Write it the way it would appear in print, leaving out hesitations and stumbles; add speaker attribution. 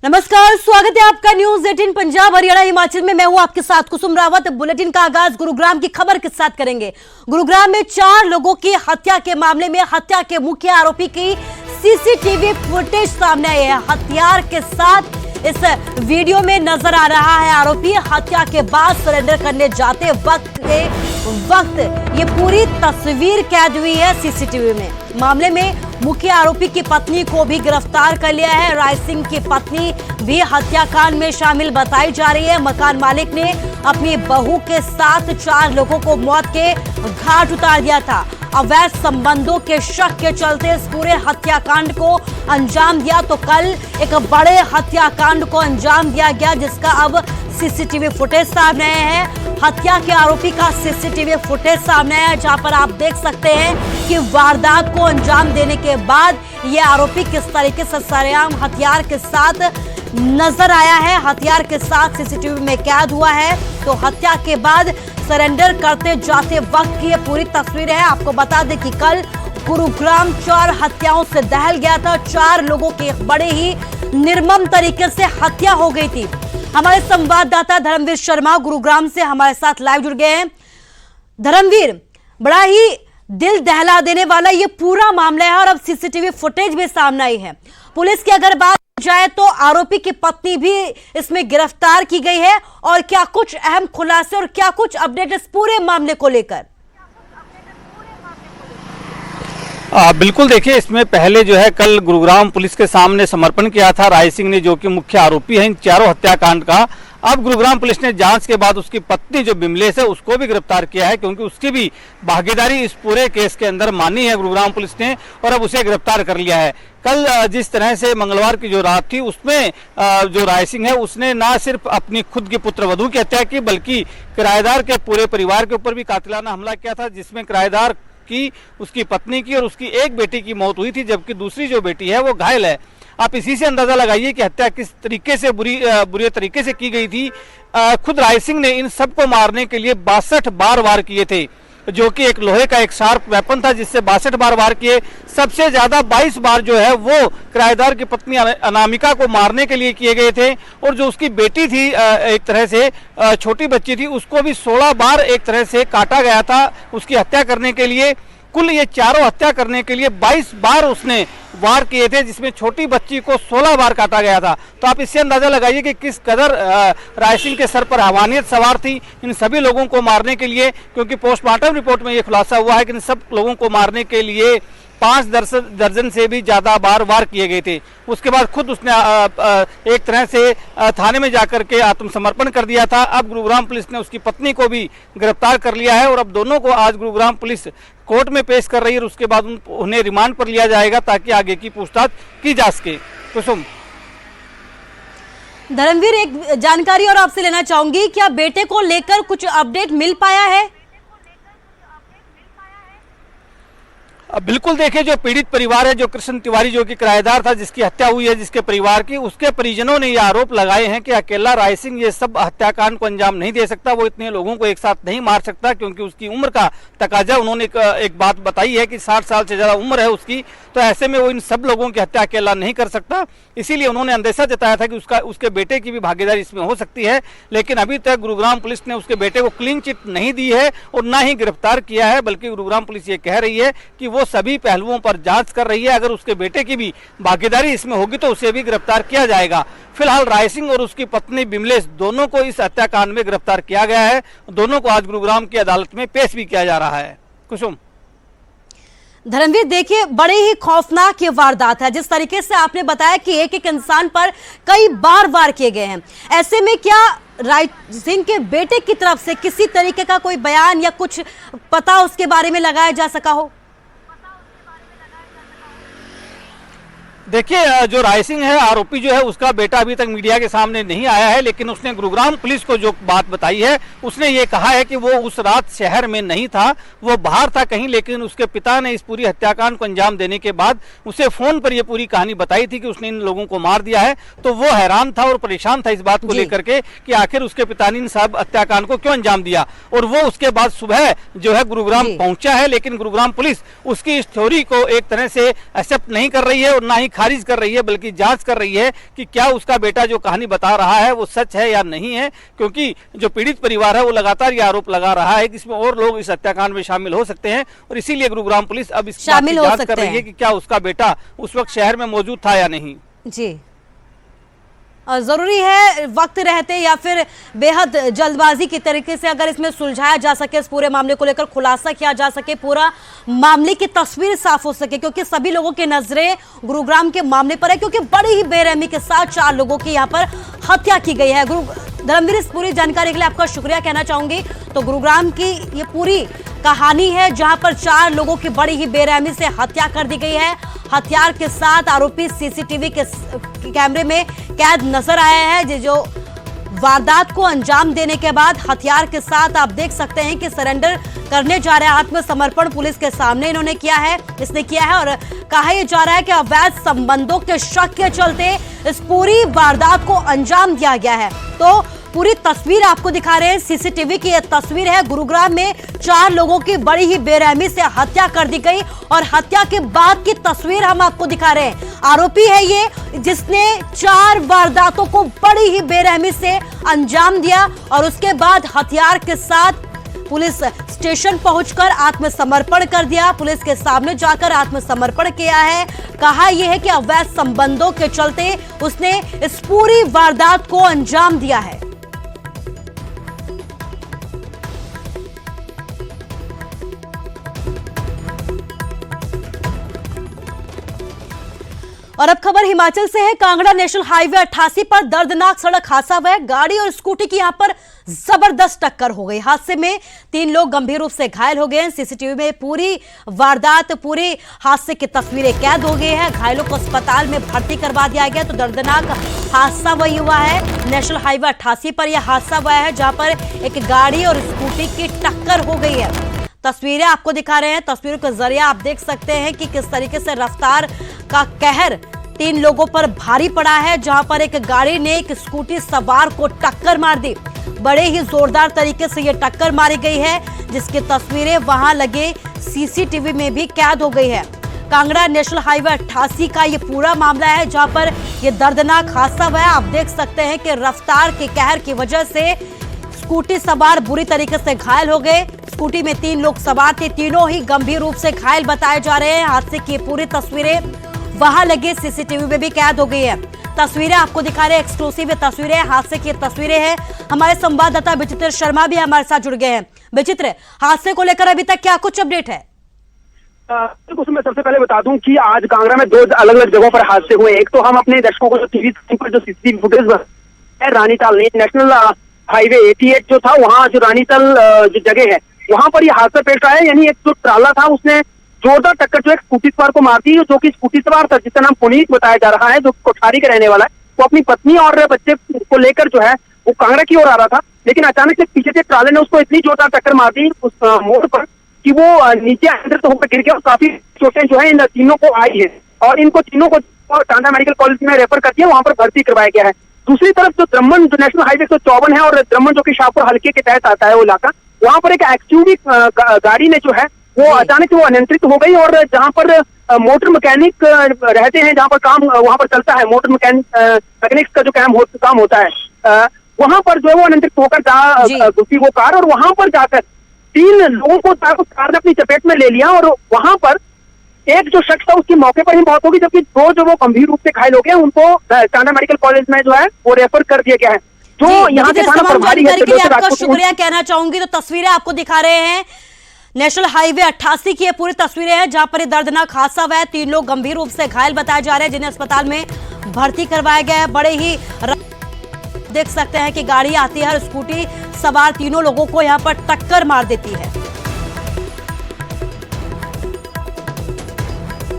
Speaker 1: नमस्कार, स्वागत है आपका न्यूज 18 पंजाब हरियाणा हिमाचल में। मैं हूं आपके साथ कुसुम रावत। बुलेटिन का आगाज गुरुग्राम की खबर के साथ करेंगे। गुरुग्राम में 4 लोगों की हत्या के मामले में हत्या के मुख्य आरोपी की सीसीटीवी फुटेज सामने आई है। हथियार के साथ इस वीडियो में नजर आ रहा है आरोपी। हत्या के बाद सरेंडर करने जाते वक्त ये पूरी तस्वीर कैद हुई है सीसीटीवी में। मामले में मुख्य आरोपी की पत्नी को भी गिरफ्तार कर लिया है। राय सिंह की पत्नी भी हत्याकांड में शामिल बताई जा रही है। मकान मालिक ने अपनी बहू के साथ 4 लोगों को मौत के घाट उतार दिया था। अवैध संबंधों के शक के चलते इस पूरे हत्याकांड को अंजाम दिया तो कल एक बड़े हत्याकांड को अंजाम दिया गया, जिसका अब सीसीटीवी फुटेज सामने आया है। हत्या के आरोपी का सीसीटीवी फुटेज सामने आया है, जहां पर आप देख सकते हैं कि वारदात को अंजाम देने के बाद ये आरोपी किस तरीके से सरेआम हथियार के साथ नजर आया है। हथियार के साथ सीसीटीवी में कैद हुआ है। तो हत्या के बाद सरेंडर करते जाते वक्त की ये पूरी तस्वीर है। आपको बता दें कि कल गुरुग्राम 4 हत्याओं से दहल गया था। 4 लोगों की बड़े ही निर्मम तरीके से हत्या हो गई थी। हमारे संवाददाता धर्मवीर शर्मा गुरुग्राम से हमारे साथ लाइव जुड़ गए हैं। धर्मवीर, बड़ा ही दिल दहला देने वाला ये पूरा मामला है और अब सीसीटीवी फुटेज भी सामने आई है। पुलिस की अगर बात जाए तो आरोपी की पत्नी भी इसमें गिरफ्तार की गई है। और क्या कुछ अहम खुलासे और क्या कुछ अपडेट इस पूरे मामले को लेकर?
Speaker 2: बिल्कुल, देखिए, इसमें पहले जो है कल गुरुग्राम पुलिस के सामने समर्पण किया था राय सिंह ने, जो कि मुख्य आरोपी है इन चारों हत्याकांड का। अब गुरुग्राम पुलिस ने जांच के बाद उसकी पत्नी जो बिमलेश है उसको भी गिरफ्तार किया है, क्योंकि उसकी भी भागीदारी इस पूरे केस के अंदर मानी है गुरुग्राम पुलिस ने, और अब उसे गिरफ्तार कर लिया है। कल जिस तरह से मंगलवार की जो रात थी उसमें जो राय सिंह है उसने ना सिर्फ अपनी खुद की पुत्रवधू की हत्या की, बल्कि किराएदार के पूरे परिवार के ऊपर भी कातिलाना हमला किया था, जिसमें किराएदार की, उसकी पत्नी की और उसकी एक बेटी की मौत हुई थी, जबकि दूसरी जो बेटी है वो घायल है। आप इसी से अंदाजा लगाइए कि हत्या किस तरीके से बुरी तरीके से की गई थी। खुद राय सिंह ने इन सबको मारने के लिए 62 बार वार किए थे, जो कि एक लोहे का एक शार्प वेपन था, जिससे 62 बार वार किए। सबसे ज्यादा 22 बार जो है वो किराएदार की पत्नी अनामिका को मारने के लिए किए गए थे, और जो उसकी बेटी थी, एक तरह से छोटी बच्ची थी, उसको भी 16 बार एक तरह से काटा गया था उसकी हत्या करने के लिए। कुल ये चारों हत्या करने के लिए 22 बार उसने वार किए थे, जिसमें छोटी बच्ची को 16 बार काटा गया था। तो आप इससे अंदाजा लगाइए कि किस कदर राय सिंह के सर पर हैवानियत सवार थी इन सभी लोगों को मारने के लिए, क्योंकि पोस्टमार्टम रिपोर्ट में ये खुलासा हुआ है कि इन सब लोगों को मारने के लिए 5 दर्जन से भी ज्यादा बार वार किए गए थे। उसके बाद खुद उसने एक तरह से थाने में जाकर के आत्मसमर्पण कर दिया था। अब गुरुग्राम पुलिस ने उसकी पत्नी को भी गिरफ्तार कर लिया है, और अब दोनों को आज गुरुग्राम पुलिस कोर्ट में पेश कर रही है, और उसके बाद उन्हें रिमांड पर लिया जाएगा ताकि आगे की पूछताछ की जा सके। कुसुम।
Speaker 1: धर्मवीर, एक जानकारी और आपसे लेना चाहूंगी, क्या बेटे को लेकर कुछ अपडेट मिल पाया है?
Speaker 2: बिल्कुल, देखिए, जो पीड़ित परिवार है, जो कृष्ण तिवारी जो कि किराएदार था जिसकी हत्या हुई है जिसके परिवार की, उसके परिजनों ने ये आरोप लगाए हैं कि अकेला राय सिंह ये सब हत्याकांड को अंजाम नहीं दे सकता, वो इतने लोगों को एक साथ नहीं मार सकता, क्योंकि उसकी उम्र का तकाजा उन्होंने एक बात बताई है कि 60 साल से ज्यादा उम्र है उसकी, तो ऐसे में वो इन सब लोगों की हत्या अकेला नहीं कर सकता। इसीलिए उन्होंने अंदेशा जताया था कि उसके बेटे की भी भागीदारी इसमें हो सकती है। लेकिन अभी तक गुरुग्राम पुलिस ने उसके बेटे को क्लीन चिट नहीं दी है और ना ही गिरफ्तार किया है, बल्कि गुरुग्राम पुलिस ये कह रही है कि वो सभी पहलुओं पर जांच कर रही है। अगर उसके बेटे की भी भागीदारी इसमें होगी तो उसे भी गिरफ्तार किया जाएगा। फिलहाल राय सिंह और उसकी पत्नी बिमलेश दोनों को इस हत्याकांड में गिरफ्तार किया गया है। दोनों को आज गुरुग्राम की अदालत में पेश भी किया जा रहा है। कुसुम।
Speaker 1: धर्मवीर, देखिए, बड़े ही खौफनाक ये वारदात है। जिस तरीके से आपने बताया कि एक एक इंसान पर कई बार वार किए गए हैं, ऐसे में क्या राय सिंह के बेटे की तरफ से किसी तरीके का कोई बयान या कुछ पता उसके बारे में लगाया जा सका हो?
Speaker 2: देखिए, जो राय सिंह है आरोपी जो है उसका बेटा अभी तक मीडिया के सामने नहीं आया है, लेकिन उसने गुरुग्राम पुलिस को जो बात बताई है उसने ये कहा है कि वो उस रात शहर में नहीं था, वो बाहर था कहीं, लेकिन उसके पिता ने इस पूरी हत्याकांड को अंजाम देने के बाद उसे फोन पर ये पूरी कहानी बताई थी कि उसने इन लोगों को मार दिया है। तो वो हैरान था और परेशान था इस बात को लेकर के कि आखिर उसके पिता ने इन सब हत्याकांड को क्यों अंजाम दिया, और वो उसके बाद सुबह जो है गुरुग्राम पहुंचा है, लेकिन गुरुग्राम पुलिस उसकी इस थ्योरी को एक तरह से एक्सेप्ट नहीं कर रही है और ना ही खारिज कर रही है बल्कि जांच कर रही है कि क्या उसका बेटा जो कहानी बता रहा है वो सच है या नहीं है, क्योंकि जो पीड़ित परिवार है वो लगातार ये आरोप लगा रहा है कि इसमें और लोग इस हत्याकांड में शामिल हो सकते हैं और इसीलिए गुरुग्राम पुलिस अब इस बात की जांच कर रही है कि क्या उसका बेटा उस वक्त शहर में मौजूद था या नहीं।
Speaker 1: जी, जरूरी है वक्त रहते या फिर बेहद जल्दबाजी की तरीके से अगर इसमें सुलझाया जा सके, इस पूरे मामले को लेकर खुलासा किया जा सके, पूरा मामले की तस्वीर साफ हो सके, क्योंकि सभी लोगों की नजरें गुरुग्राम के मामले पर है, क्योंकि बड़ी ही बेरहमी के साथ 4 लोगों की यहां पर हत्या की गई है। धर्मवीर, इस पूरी जानकारी के लिए आपका शुक्रिया कहना चाहूंगी। तो गुरुग्राम की ये पूरी कहानी है जहां पर 4 लोगों की बड़ी ही बेरहमी से हत्या कर दी गई है। हथियार के साथ आरोपी सीसीटीवी के कैमरे में कैद नजर आया है। जो वारदात को अंजाम देने के बाद हथियार के साथ आप देख सकते हैं कि सरेंडर करने जा रहे हैं, आत्मसमर्पण पुलिस के सामने इन्होंने किया है, इसने किया है और कहा यह जा रहा है कि अवैध संबंधों के शक के चलते इस पूरी वारदात को अंजाम दिया गया है। तो पूरी तस्वीर आपको दिखा रहे हैं, सीसीटीवी की यह तस्वीर है। गुरुग्राम में 4 लोगों की बड़ी ही बेरहमी से हत्या कर दी गई और हत्या के बाद की तस्वीर हम आपको दिखा रहे हैं। आरोपी है ये जिसने 4 वारदातों को बड़ी ही बेरहमी से अंजाम दिया और उसके बाद हथियार के साथ पुलिस स्टेशन पहुंचकर आत्मसमर्पण कर दिया। पुलिस के सामने जाकर आत्मसमर्पण किया है। कहा यह है कि अवैध संबंधों के चलते उसने इस पूरी वारदात को अंजाम दिया है। और अब खबर हिमाचल से है। कांगड़ा नेशनल हाईवे 88 पर दर्दनाक सड़क हादसा हुआ है। गाड़ी और स्कूटी की यहां पर जबरदस्त टक्कर हो गई। हादसे में 3 लोग गंभीर रूप से घायल हो गए हैं। सीसीटीवी में पूरी वारदात, पूरे हादसे की तस्वीरें कैद हो गई है। घायलों को अस्पताल में भर्ती करवा दिया गया। तो दर्दनाक हादसा वही हुआ है। नेशनल हाईवे 88 पर यह हादसा हुआ है जहां पर एक गाड़ी और स्कूटी की टक्कर हो गई है। तस्वीरें आपको दिखा रहे हैं। तस्वीरों के जरिए आप देख सकते हैं कि किस तरीके से रफ्तार का कहर 3 लोगों पर भारी पड़ा है, जहां पर एक गाड़ी ने एक स्कूटी सवार को टक्कर मार दी। बड़े ही जोरदार तरीके से यह टक्कर मारी गई है, जिसकी तस्वीरें वहां लगे सीसीटीवी में भी कैद हो गई है। कांगड़ा नेशनल हाईवे 88 का ये पूरा मामला है जहां पर यह दर्दनाक हादसा हुआ है। आप देख सकते हैं कि रफ्तार के कहर की वजह से स्कूटी सवार बुरी तरीके से घायल हो गए। स्कूटी में 3 लोग सवार थे, तीनों ही गंभीर रूप से घायल बताए जा रहे हैं। हादसे की पूरी तस्वीरें वहां लगे सीसीटीवी में भी कैद हो गई है। तस्वीरें आपको दिखा रहे हैं, एक्सक्लूसिव तस्वीरें, हादसे की तस्वीरें हैं। हमारे संवाददाता विचित्र शर्मा भी हमारे साथ जुड़ गए हैं। विचित्र, हादसे को लेकर अभी तक क्या कुछ अपडेट है?
Speaker 3: मैं सबसे पहले बता दूं कि आज कांगड़ा में 2 अलग अलग जगहों पर हादसे हुए। एक तो हम अपने दर्शकों को जो टीवी पर जो सीसीटीवी फुटेज है रानीताल नेशनल हाईवे 88 जो था, वहाँ जो रानीताल जो जगह है वहां पर यह हादसा पेश आया। यानी एक जो ट्राला था उसने जोरदार टक्कर जो एक स्कूटी सवार को मार दी, जो कि स्कूटी सवार था जिसका नाम पुनीत बताया जा रहा है, जो कोठारी का रहने वाला है। वो अपनी पत्नी और बच्चे को लेकर जो है वो कांगड़ा की ओर आ रहा था, लेकिन अचानक से पीछे से ट्राले ने उसको इतनी जोरदार टक्कर मार दी उस मोड़ पर कि वो नीचे अंदर तो होकर गिर गया और काफी चोटें जो है इन तीनों को आई है और इनको तीनों को टांडा मेडिकल कॉलेज में रेफर कर दिया, वहां पर भर्ती करवाया गया है। दूसरी तरफ जो द्रमन जो नेशनल हाईवे 154 है और द्रमन जो कि शाहपुर हल्के के तहत आता है वो इलाका, वहां पर एक एक्सयूवी गाड़ी ने जो है वो अचानक वो अनियंत्रित हो गई और जहां पर मोटर मैकेनिक रहते हैं, जहां पर काम वहां पर चलता है, मोटर मैकेनिक्स का जो काम होता है, वहां पर जो है वो अनियंत्रित होकर घुसी वो कार और वहां पर जाकर 3 लोगों को कार ने अपनी चपेट में ले लिया और वहां पर एक जो शख्स था उसकी मौके पर ही मौत होगी, जबकि 2 जो वो गंभीर रूप से घायल हो गए उनको टांडा मेडिकल कॉलेज में जो है वो रेफर कर दिया गया है। जो यहाँ से प्रभारी है,
Speaker 1: आपका शुक्रिया कहना चाहूंगी। तो तस्वीरें आपको दिखा रहे हैं, नेशनल हाईवे 88 की ये पूरी तस्वीरें हैं जहां पर ये दर्दनाक हादसा हुआ है। 3 लोग गंभीर रूप से घायल बताए जा रहे हैं, जिन्हें अस्पताल में भर्ती करवाया गया है। बड़े ही देख सकते हैं कि गाड़ी आती है और स्कूटी सवार 3 लोगों को यहां पर टक्कर मार देती है।